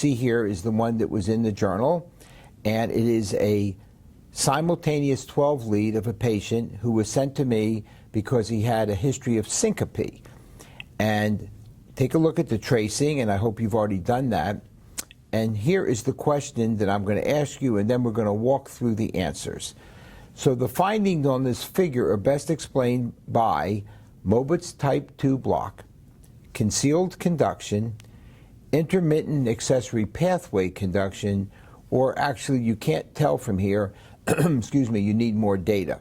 See here is the one that was in the journal, and it is a simultaneous 12 lead of a patient who was sent to me because he had a history of syncope. And take a look at the tracing, and I hope you've already done that. And here is the question that I'm going to ask you, and then we're going to walk through the answers. So the findings on this figure are best explained by Mobitz type 2 block, concealed conduction, intermittent accessory pathway conduction, or actually you can't tell from here, excuse me, you need more data.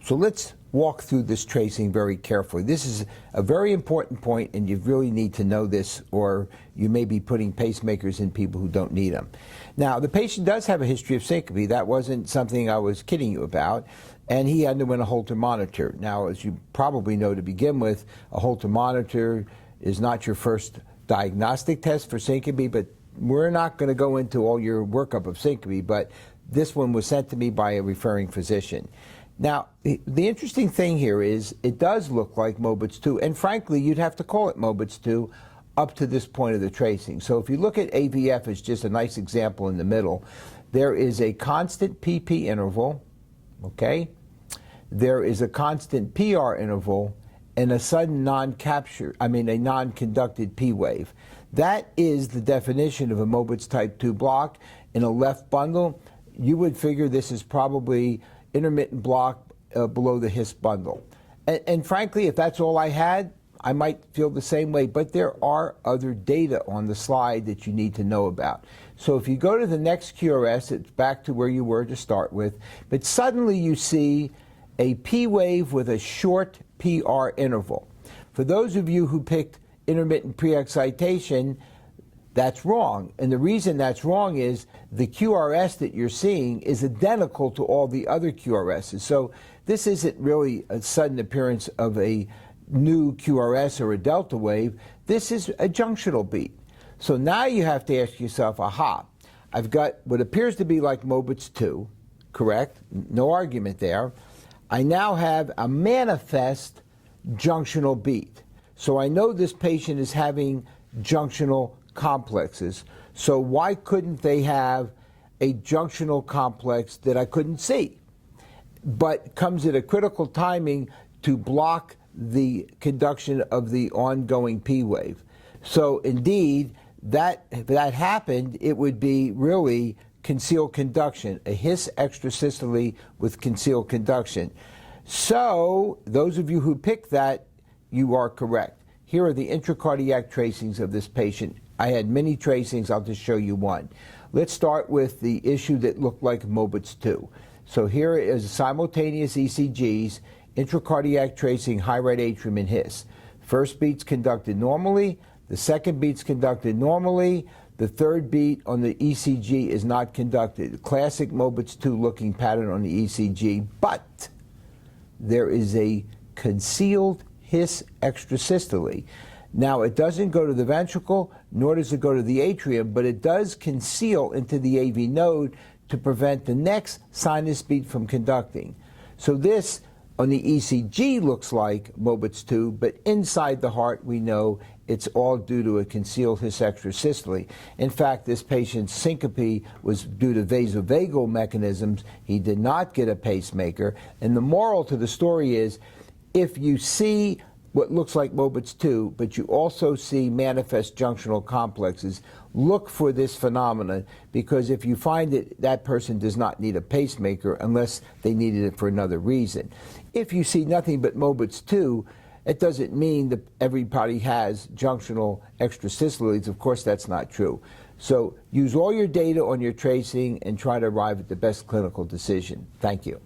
So let's walk through this tracing very carefully. This is a very important point, and you really need to know this, or you may be putting pacemakers in people who don't need them. Now, the patient does have a history of syncope. That wasn't something I was kidding you about, and he underwent a Holter monitor. Now, as you probably know to begin with, a Holter monitor is not your first diagnostic test for syncope, but we're not going to go into all your workup of syncope, but this one was sent to me by a referring physician. Now, the interesting thing here is it does look like Mobitz 2, and frankly, you'd have to call it Mobitz 2 up to this point of the tracing. So if you look at AVF as just a nice example in the middle, there is a constant PP interval, okay? There is a constant PR interval, and a sudden a non-conducted P wave. That is the definition of a Mobitz type 2 block. In a left bundle, you would figure this is probably intermittent block below the His bundle. And frankly, if that's all I had, I might feel the same way, but there are other data on the slide that you need to know about. So if you go to the next QRS, it's back to where you were to start with, but suddenly you see a P wave with a short PR interval. For those of you who picked intermittent pre-excitation, that's wrong. And the reason that's wrong is the QRS that you're seeing is identical to all the other QRSs. So this isn't really a sudden appearance of a new QRS or a delta wave. This is a junctional beat. So now you have to ask yourself, aha, I've got what appears to be like Mobitz 2, correct? No argument there. I now have a manifest junctional beat. So I know this patient is having junctional complexes. So why couldn't they have a junctional complex that I couldn't see, but comes at a critical timing to block the conduction of the ongoing P wave? So indeed, if that happened, it would be really concealed conduction, a His extrasystole with concealed conduction. So those of you who picked that, you are correct. Here are the intracardiac tracings of this patient. I had many tracings, I'll just show you one. Let's start with the issue that looked like Mobitz 2. So here is simultaneous ECGs, intracardiac tracing, high right atrium and His. First beat's conducted normally, the second beat's conducted normally, the third beat on the ECG is not conducted. Classic Mobitz 2 looking pattern on the ECG, but there is a concealed His extrasystole. Now, it doesn't go to the ventricle, nor does it go to the atrium, but it does conceal into the AV node to prevent the next sinus beat from conducting. So this, on the ECG, looks like Mobitz 2, but inside the heart, we know it's all due to a concealed His extrasystole. In fact, this patient's syncope was due to vasovagal mechanisms. He did not get a pacemaker. And the moral to the story is, if you see what looks like Mobitz 2, but you also see manifest junctional complexes, look for this phenomenon, because if you find it, that person does not need a pacemaker unless they needed it for another reason. If you see nothing but Mobitz 2, it doesn't mean that everybody has junctional extrasystoles. Of course, that's not true. So use all your data on your tracing and try to arrive at the best clinical decision. Thank you.